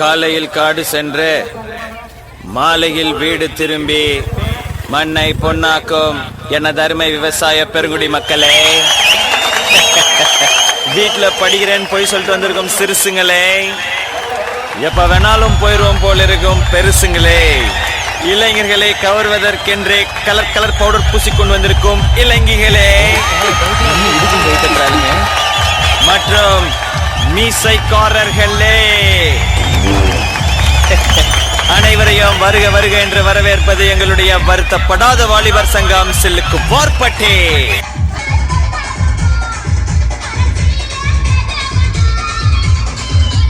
காலையில் காடு சென்று மாலையில் வீடு திரும்பி மண்ணை பொன்னாக்கும் என தருமை விவசாய பெருங்குடி மக்களே, வீட்டுல படிக்கிறேன்னு போய் சொல்லிட்டு வந்திருக்கும் சிறுசுங்களே, எப்ப வேணாலும் போயிருவோம் போல இருக்கும் பெருசுங்களே, இளைஞர்களை கவர்வதற்கென்றே கலர் கலர் பவுடர் பூசிக்கொண்டு வந்திருக்கும் இளைஞர்களே மற்றும் மீசைக்காரர்களே, அனைவரையும் வருக வருக என்று வரவேற்பது எங்களுடைய வருத்தப்படாத வாலிபர் சங்கம் சில்லுக்கு வார்பட்டே.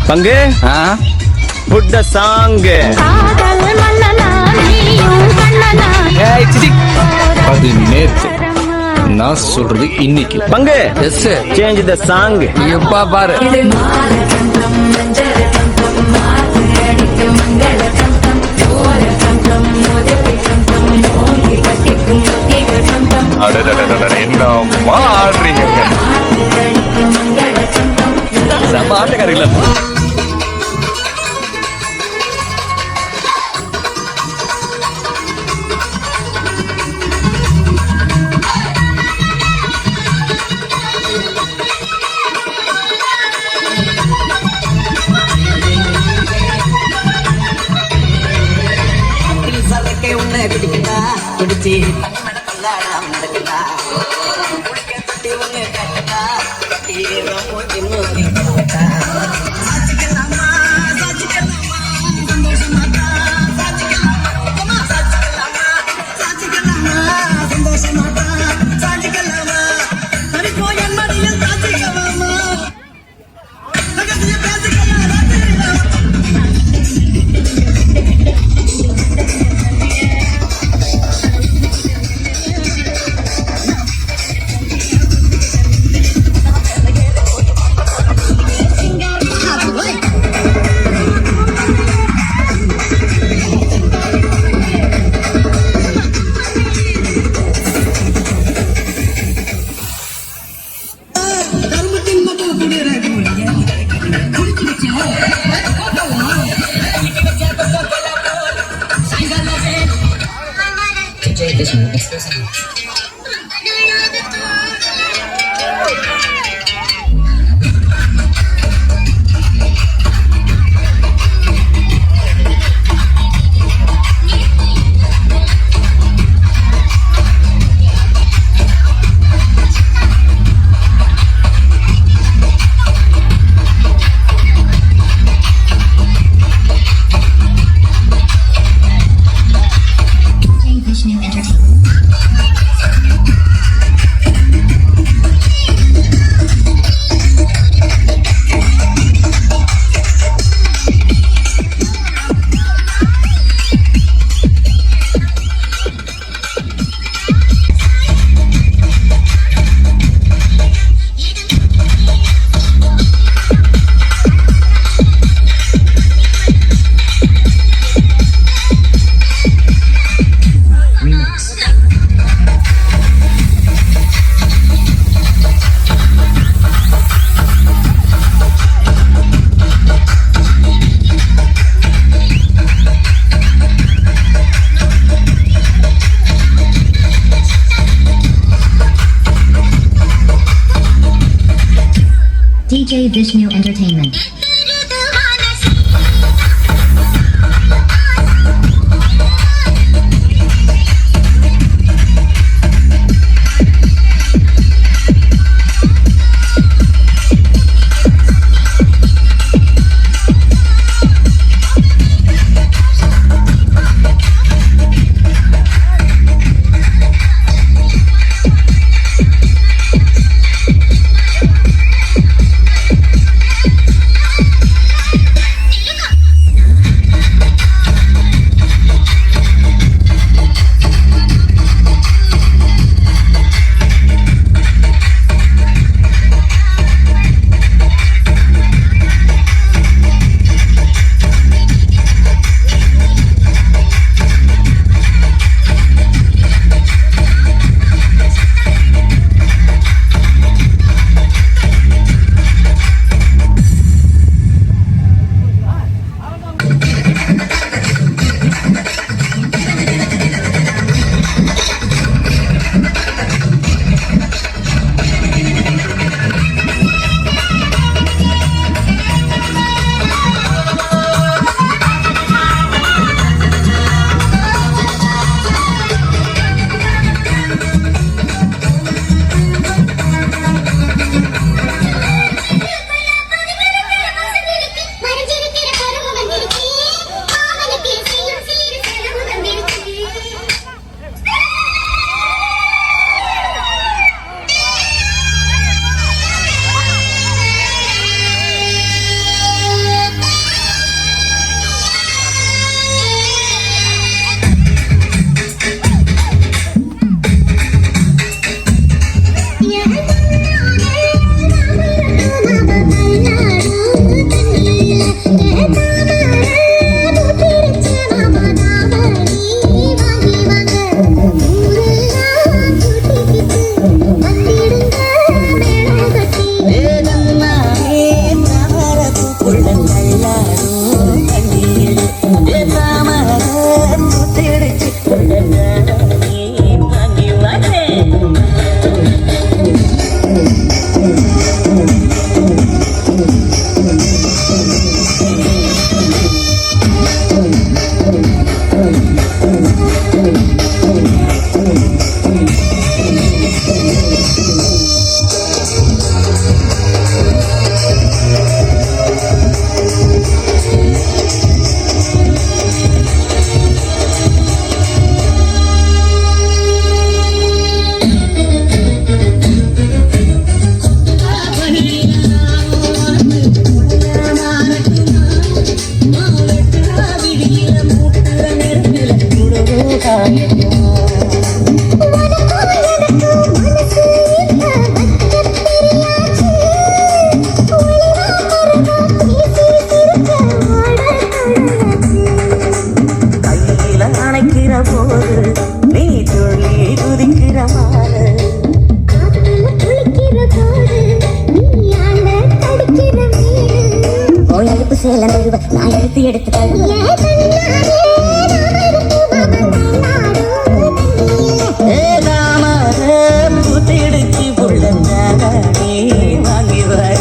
பங்கு put the song. அது நேத்து, நான் சொல்றது இன்னைக்கு. பங்கு எஸ் சேஞ்ச் த சாங். எப்பா பாரு, என்ன மாறுறீங்க செம்ம ஆட்டக்காரர்கள. பிடிச்சி நடக்கா குடிக்க தட்டி ஒண்ணு கட்டா DJ Vishnu Entertainment. கையில அணைக்கிற போது நீ துள்ளி குதிக்கிற மாறு எடுப்பு சேல நான் எடுத்து புத்திடுச்சு புள்ளி வாங்கி வர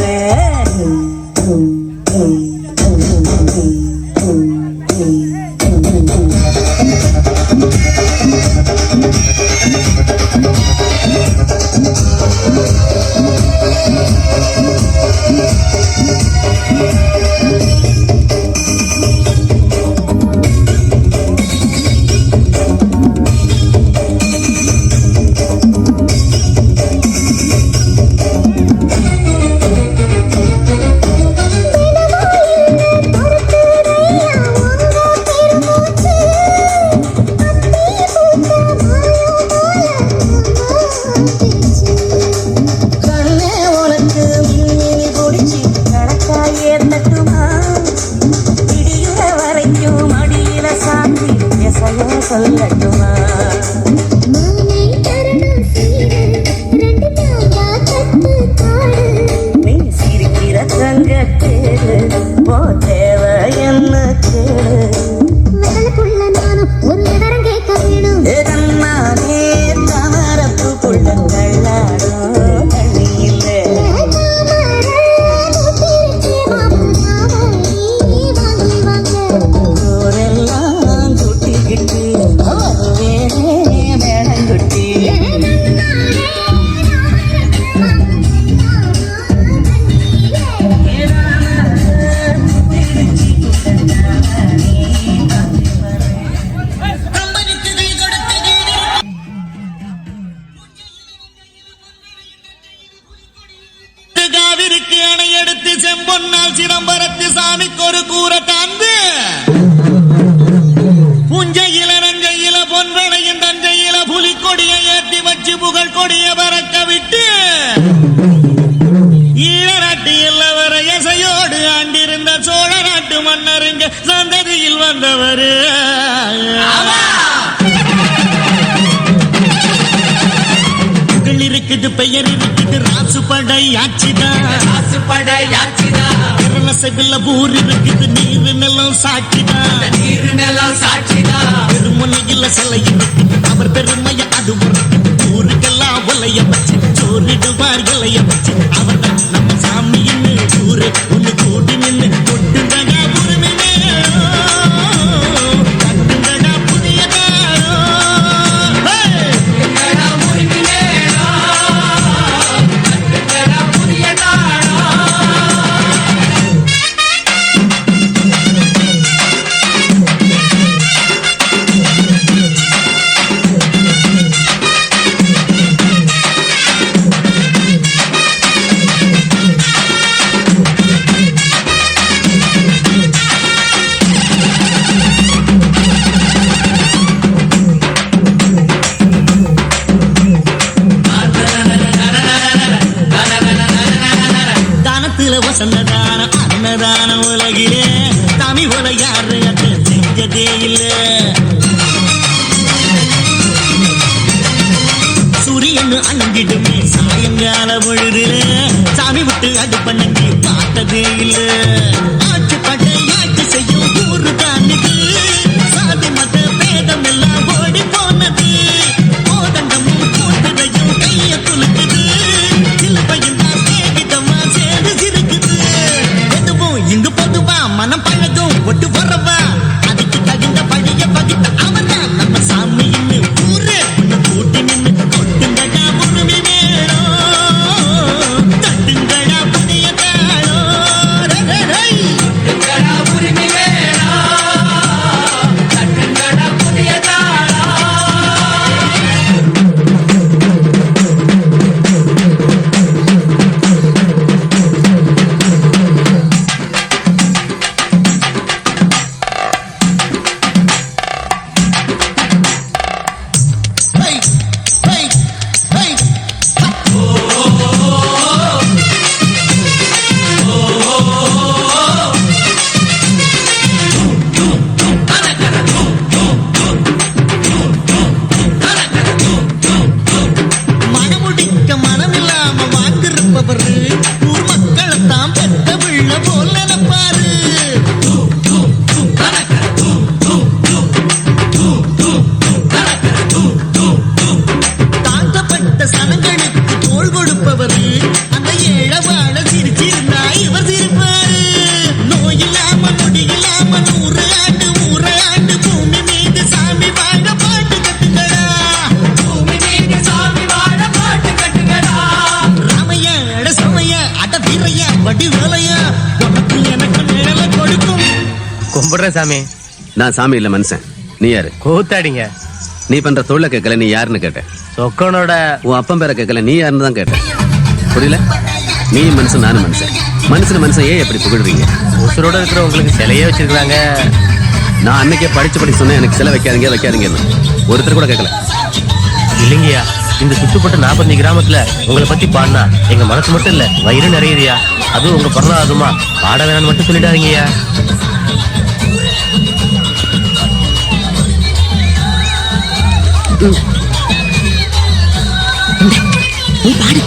சொல்லட்டுமா நீ சிரிக்கிற தங்கத்தேரு போ தேவை என்ன கேடு கண்ணானே தாமரப்பு புள்ள கள்ளாடும் கண்ணியில் ஊரெல்லாம் குட்டிக்கிட்டு மேடங்குட்டி காவிரிக்கு அணை எடுத்து செம்பொன்னால் சிதம்பரத்து சாமிக்கு ஒரு கூரை தாந்து புஞ்சையில நஞ்சையில பொன்வளையின் தஞ்சையில புலிக்கொடியை ஏற்றி வச்சு புகழ் கொடிய பறக்க விட்டு ஈழ நாட்டு இல்லவர இசையோடு ஆண்டிருந்த சோழ நாட்டு மன்னருங்க சந்ததியில் வந்தவரு இருக்குது பெயர் இருக்குது ராசுபடை ஆட்சிதான் செவில ஊர் இருக்குது நீரு நிலம் சாட்சிதான் பெருமுனையில் சிலை இருக்குது அவர் பெருமைய அது ஊருக்கெல்லாம் உலைய வச்சு சோறிடுவார் இலைய வச்சு அவர் நம்ம சாமின்னு ஊரு ஒண்ணு கூடி நின்று கொட்டுங்கடா உரிமை கட்டுங்கடா புதிய வசந்ததான அன்னதான உலகிலே தமிழ் உல யாரு செஞ்சதே இல்ல சூரியன் அணங்கிடுமே சாயங்கால பொழுதுல சாமி விட்டு அடுப்பண்ணி பார்த்ததே இல்ல ஆட்சி பட்டை ஆட்சி செய்யும் ஊரு தாண்டிது சாதி மத பேதம் எல்லாம் ஓடி போனது கோதண்டமும் கூட்டுதையும் கைய துளுக்குது சிலுப்பையும் தான் சேகிதமா சேர்ந்து சிரிக்குது எதுவும் இங்கு பொதுவா மனம் பழகும் ஒட்டு வரவா அதுக்கு தகுந்த பழிய பகிட்ட அவனா நம்ம சாமின்னு ஊரே ஒண்ணு கூட்டி நின்று கொட்டுங்கடா உரிமை வேணும் தட்டுங்கடா புதிய தாளம் தட்டுங்கடா உரிமை வேணும் தட்டுங்கடா புதிய ஊரை ஆண்டு பூமி மீது சாமி வாழ பாட்டு கட்டுங்கடா. பூமி மீது சாமி வாழ பாட்டு கட்டுங்கடா. ராமையா அட சமையா அட வீரையா வடி வேலையா உனக்கு எனக்கு நிழல கொடுக்கும். கும்பிடுறேன் சாமி. நான் சாமி இல்ல மனுஷன். நீ யாரு? கூத்தாடிங்க. நீ பண்ற தொழில கேட்கல, நீ யாருன்னு கேட்டேன். சொக்கனோட உன் அப்பன் பேரை கேட்கல, நீ யாருன்னு தான் கேட்டேன். புரியல? நீ மனுஷன், நானும் மனுஷன். மனுஷன் ஏன் எப்படி புகழ்றீங்க? உசுரோட இருக்கிற உங்களுக்கு சிலையே வச்சிருக்காங்க. நான் அன்னைக்கே படிச்சு சொன்னேன், எனக்கு சிலை வைக்காதீங்கன்னு. ஒருத்தர் கூட கேட்கல. இல்லைங்கய்யா, இந்த சுத்துப்பட்ட 45 கிராமத்துல உங்களை பத்தி பாடினா எங்க மனசு மட்டும் இல்ல வயிறு நிறையுதுயா. அதுவும் உங்க பிறந்தாதுமா பாட வேணான்னு மட்டும் சொல்லிடாதீங்கய்யா. நீ பாடு.